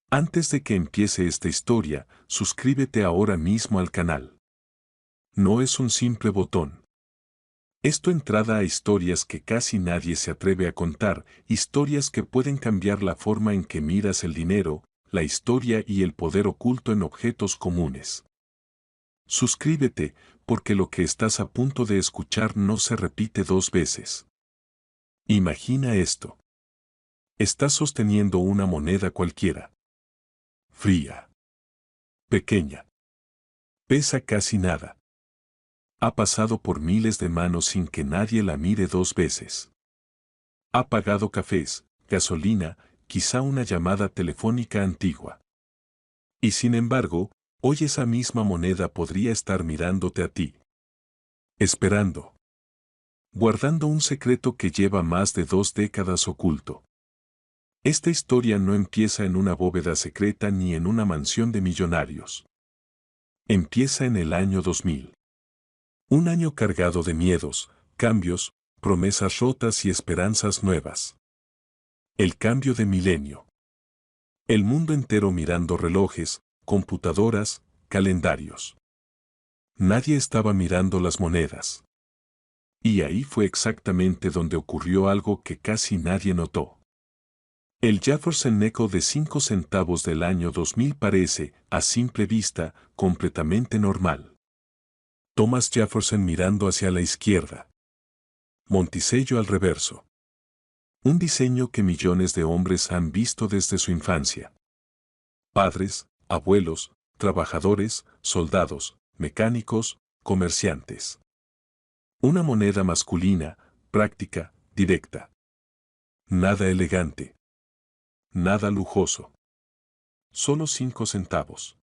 Antes de que empiece esta historia, suscríbete ahora mismo al canal. No es un simple botón. Es tu entrada a historias que casi nadie se atreve a contar, historias que pueden cambiar la forma en que miras el dinero, la historia y el poder oculto en objetos comunes. Suscríbete, porque lo que estás a punto de escuchar no se repite dos veces. Imagina esto. Estás sosteniendo una moneda cualquiera. Fría. Pequeña. Pesa casi nada. Ha pasado por miles de manos sin que nadie la mire dos veces. Ha pagado cafés, gasolina, quizá una llamada telefónica antigua. Y sin embargo, hoy esa misma moneda podría estar mirándote a ti. Esperando. Guardando un secreto que lleva más de 2 décadas oculto. Esta historia no empieza en una bóveda secreta ni en una mansión de millonarios. Empieza en el año 2000. Un año cargado de miedos, cambios, promesas rotas y esperanzas nuevas. El cambio de milenio. El mundo entero mirando relojes, computadoras, calendarios. Nadie estaba mirando las monedas. Y ahí fue exactamente donde ocurrió algo que casi nadie notó. El Jefferson Nickel de 5 centavos del año 2000 parece, a simple vista, completamente normal. Thomas Jefferson mirando hacia la izquierda. Monticello al reverso. Un diseño que millones de hombres han visto desde su infancia. Padres, abuelos, trabajadores, soldados, mecánicos, comerciantes. Una moneda masculina, práctica, directa. Nada elegante. Nada lujoso. Solo 5 centavos.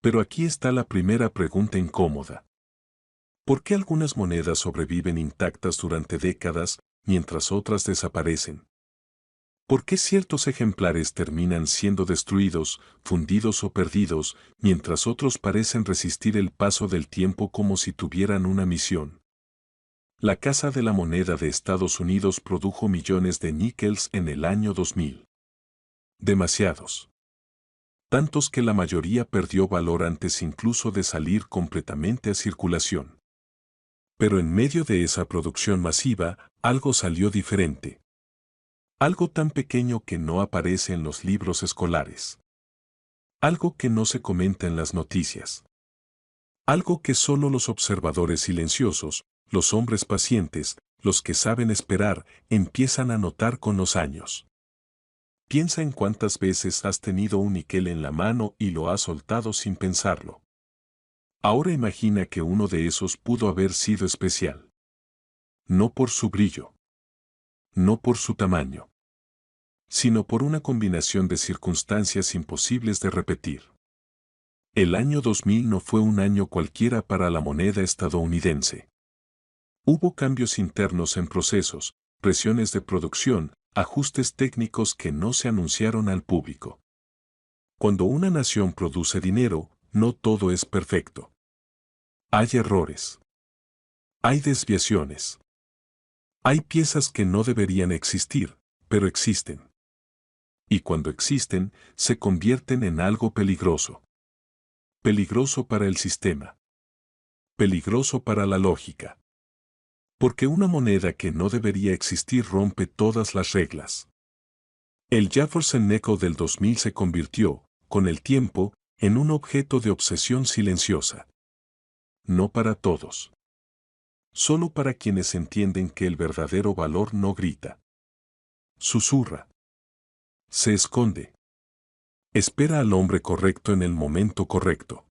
Pero aquí está la primera pregunta incómoda. ¿Por qué algunas monedas sobreviven intactas durante décadas, mientras otras desaparecen? ¿Por qué ciertos ejemplares terminan siendo destruidos, fundidos o perdidos, mientras otros parecen resistir el paso del tiempo como si tuvieran una misión? La Casa de la Moneda de Estados Unidos produjo millones de níqueles en el año 2000. Demasiados. Tantos que la mayoría perdió valor antes incluso de salir completamente a circulación. Pero en medio de esa producción masiva, algo salió diferente. Algo tan pequeño que no aparece en los libros escolares. Algo que no se comenta en las noticias. Algo que solo los observadores silenciosos, los hombres pacientes, los que saben esperar, empiezan a notar con los años. Piensa en cuántas veces has tenido un níquel en la mano y lo has soltado sin pensarlo. Ahora imagina que uno de esos pudo haber sido especial. No por su brillo. No por su tamaño. Sino por una combinación de circunstancias imposibles de repetir. El año 2000 no fue un año cualquiera para la moneda estadounidense. Hubo cambios internos en procesos, presiones de producción, ajustes técnicos que no se anunciaron al público. Cuando una nación produce dinero, no todo es perfecto. Hay errores. Hay desviaciones. Hay piezas que no deberían existir, pero existen. Y cuando existen, se convierten en algo peligroso. Peligroso para el sistema. Peligroso para la lógica. Porque una moneda que no debería existir rompe todas las reglas. El Jefferson Nickel del 2000 se convirtió, con el tiempo, en un objeto de obsesión silenciosa. No para todos. Solo para quienes entienden que el verdadero valor no grita. Susurra. Se esconde. Espera al hombre correcto en el momento correcto.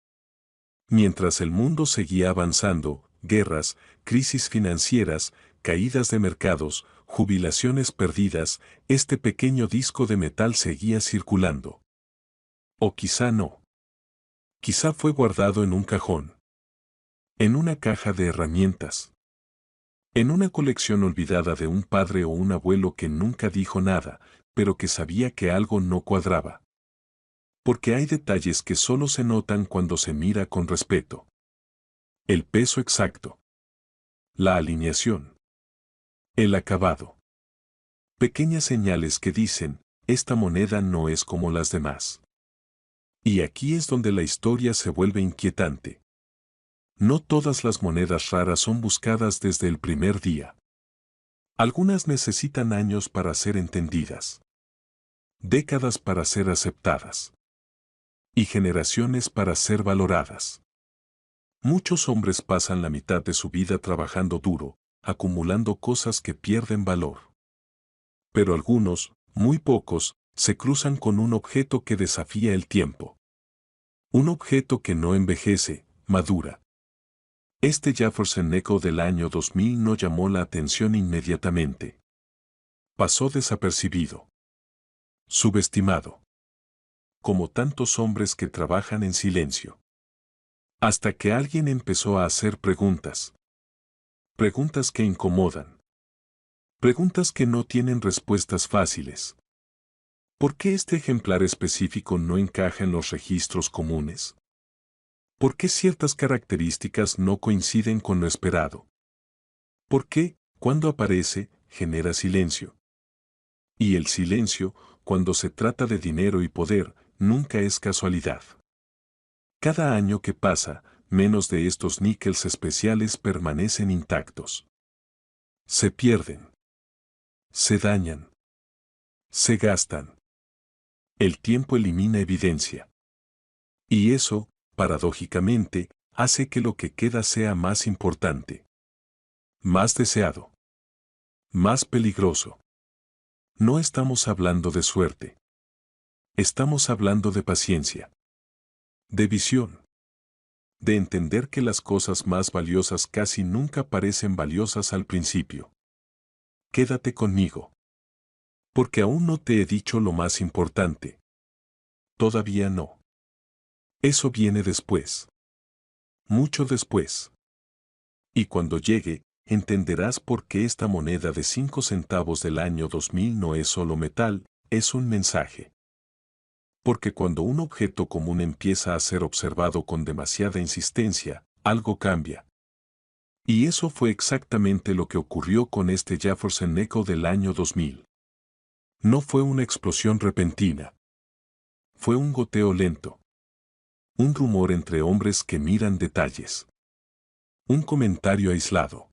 Mientras el mundo seguía avanzando, guerras, crisis financieras, caídas de mercados, jubilaciones perdidas, este pequeño disco de metal seguía circulando. O quizá no. Quizá fue guardado en un cajón. En una caja de herramientas. En una colección olvidada de un padre o un abuelo que nunca dijo nada, pero que sabía que algo no cuadraba. Porque hay detalles que solo se notan cuando se mira con respeto. El peso exacto. La alineación. El acabado. Pequeñas señales que dicen, esta moneda no es como las demás. Y aquí es donde la historia se vuelve inquietante. No todas las monedas raras son buscadas desde el primer día. Algunas necesitan años para ser entendidas, décadas para ser aceptadas y generaciones para ser valoradas. Muchos hombres pasan la mitad de su vida trabajando duro, acumulando cosas que pierden valor. Pero algunos, muy pocos, se cruzan con un objeto que desafía el tiempo. Un objeto que no envejece, madura. Este Jefferson Nickel del año 2000 no llamó la atención inmediatamente. Pasó desapercibido. Subestimado. Como tantos hombres que trabajan en silencio. Hasta que alguien empezó a hacer preguntas. Preguntas que incomodan. Preguntas que no tienen respuestas fáciles. ¿Por qué este ejemplar específico no encaja en los registros comunes? ¿Por qué ciertas características no coinciden con lo esperado? ¿Por qué, cuando aparece, genera silencio? Y el silencio, cuando se trata de dinero y poder, nunca es casualidad. Cada año que pasa, menos de estos níqueles especiales permanecen intactos. Se pierden. Se dañan. Se gastan. El tiempo elimina evidencia. Y eso, paradójicamente, hace que lo que queda sea más importante. Más deseado. Más peligroso. No estamos hablando de suerte. Estamos hablando de paciencia. De visión. De entender que las cosas más valiosas casi nunca parecen valiosas al principio. Quédate conmigo. Porque aún no te he dicho lo más importante. Todavía no. Eso viene después. Mucho después. Y cuando llegue, entenderás por qué esta moneda de 5 centavos del año 2000 no es solo metal, es un mensaje. Porque cuando un objeto común empieza a ser observado con demasiada insistencia, algo cambia. Y eso fue exactamente lo que ocurrió con este Jefferson Nickel del año 2000. No fue una explosión repentina. Fue un goteo lento. Un rumor entre hombres que miran detalles. Un comentario aislado.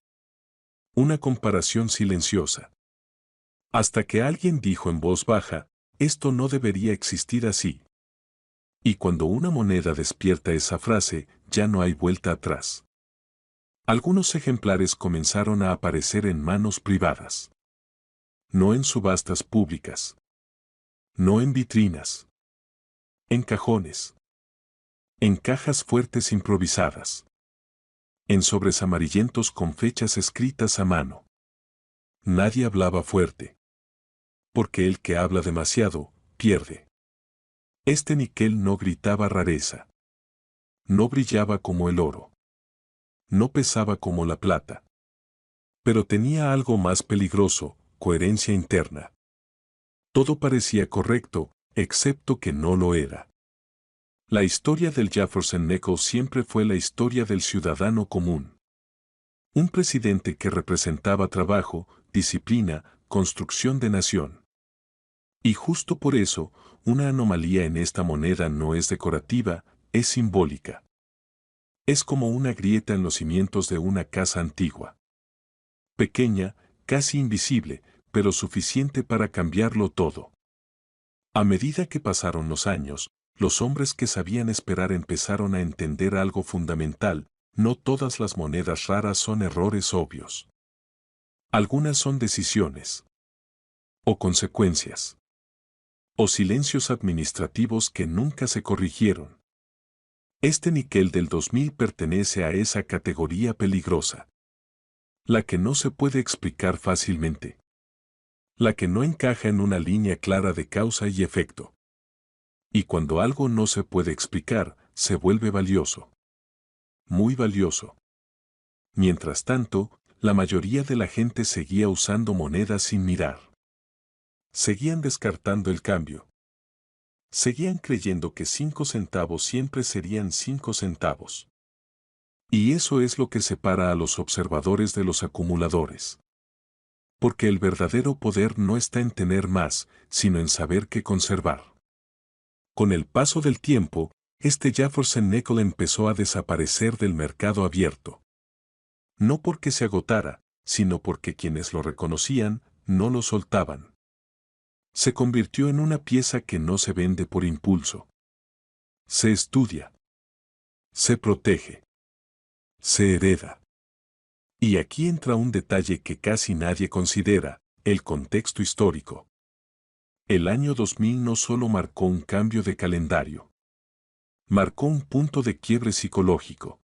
Una comparación silenciosa. Hasta que alguien dijo en voz baja, esto no debería existir así. Y cuando una moneda despierta esa frase, ya no hay vuelta atrás. Algunos ejemplares comenzaron a aparecer en manos privadas. No en subastas públicas. No en vitrinas. En cajones. En cajas fuertes improvisadas. En sobres amarillentos con fechas escritas a mano. Nadie hablaba fuerte. Porque el que habla demasiado, pierde. Este níquel no gritaba rareza. No brillaba como el oro. No pesaba como la plata. Pero tenía algo más peligroso, coherencia interna. Todo parecía correcto, excepto que no lo era. La historia del Jefferson Nickel siempre fue la historia del ciudadano común. Un presidente que representaba trabajo, disciplina, construcción de nación. Y justo por eso, una anomalía en esta moneda no es decorativa, es simbólica. Es como una grieta en los cimientos de una casa antigua. Pequeña, casi invisible, pero suficiente para cambiarlo todo. A medida que pasaron los años, los hombres que sabían esperar empezaron a entender algo fundamental: no todas las monedas raras son errores obvios. Algunas son decisiones. O consecuencias. O silencios administrativos que nunca se corrigieron. Este níquel del 2000 pertenece a esa categoría peligrosa. La que no se puede explicar fácilmente. La que no encaja en una línea clara de causa y efecto. Y cuando algo no se puede explicar, se vuelve valioso. Muy valioso. Mientras tanto, la mayoría de la gente seguía usando monedas sin mirar. Seguían descartando el cambio. Seguían creyendo que 5 centavos siempre serían 5 centavos. Y eso es lo que separa a los observadores de los acumuladores. Porque el verdadero poder no está en tener más, sino en saber qué conservar. Con el paso del tiempo, este Jefferson Nickel empezó a desaparecer del mercado abierto. No porque se agotara, sino porque quienes lo reconocían no lo soltaban. Se convirtió en una pieza que no se vende por impulso. Se estudia. Se protege. Se hereda. Y aquí entra un detalle que casi nadie considera, el contexto histórico. El año 2000 no solo marcó un cambio de calendario. Marcó un punto de quiebre psicológico.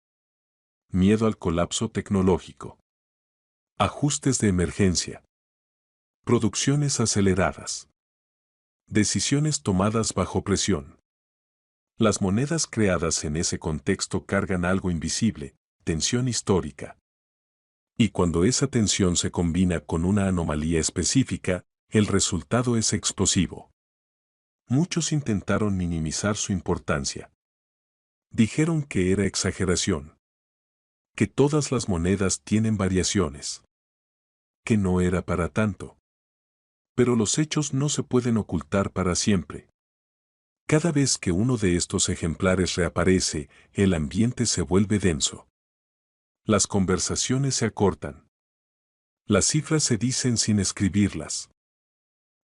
Miedo al colapso tecnológico. Ajustes de emergencia. Producciones aceleradas. Decisiones tomadas bajo presión. Las monedas creadas en ese contexto cargan algo invisible, tensión histórica. Y cuando esa tensión se combina con una anomalía específica, el resultado es explosivo. Muchos intentaron minimizar su importancia. Dijeron que era exageración. Que todas las monedas tienen variaciones. Que no era para tanto. Pero los hechos no se pueden ocultar para siempre. Cada vez que uno de estos ejemplares reaparece, el ambiente se vuelve denso. Las conversaciones se acortan. Las cifras se dicen sin escribirlas.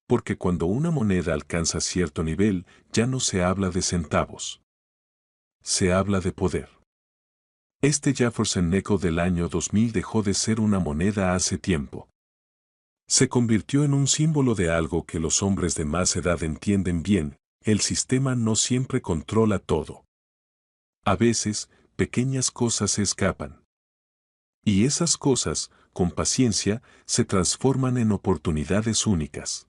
Porque cuando una moneda alcanza cierto nivel, ya no se habla de centavos. Se habla de poder. Este Jefferson Nickel del año 2000 dejó de ser una moneda hace tiempo. Se convirtió en un símbolo de algo que los hombres de más edad entienden bien: el sistema no siempre controla todo. A veces, pequeñas cosas se escapan. Y esas cosas, con paciencia, se transforman en oportunidades únicas.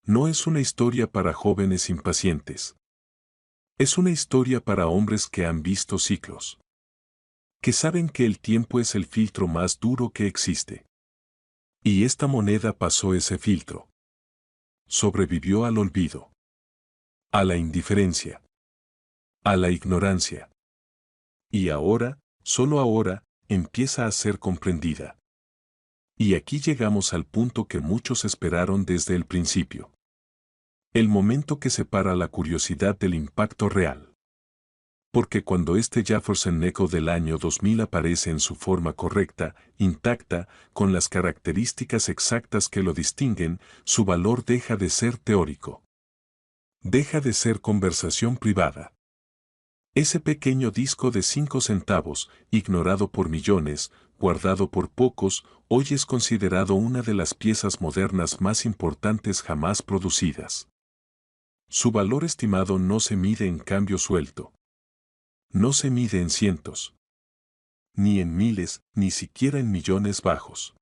No es una historia para jóvenes impacientes. Es una historia para hombres que han visto ciclos. Que saben que el tiempo es el filtro más duro que existe. Y esta moneda pasó ese filtro. Sobrevivió al olvido. A la indiferencia. A la ignorancia. Y ahora, solo ahora, empieza a ser comprendida. Y aquí llegamos al punto que muchos esperaron desde el principio. El momento que separa la curiosidad del impacto real. Porque cuando este Jefferson Nickel del año 2000 aparece en su forma correcta, intacta, con las características exactas que lo distinguen, su valor deja de ser teórico. Deja de ser conversación privada. Ese pequeño disco de 5 centavos, ignorado por millones, guardado por pocos, hoy es considerado una de las piezas modernas más importantes jamás producidas. Su valor estimado no se mide en cambio suelto. No se mide en cientos. Ni en miles, ni siquiera en millones bajos.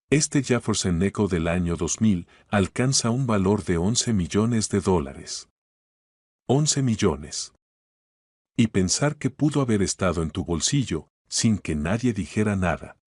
Este Jefferson Nickel del año 2000 alcanza un valor de $11 millones. 11 millones. Y pensar que pudo haber estado en tu bolsillo, sin que nadie dijera nada.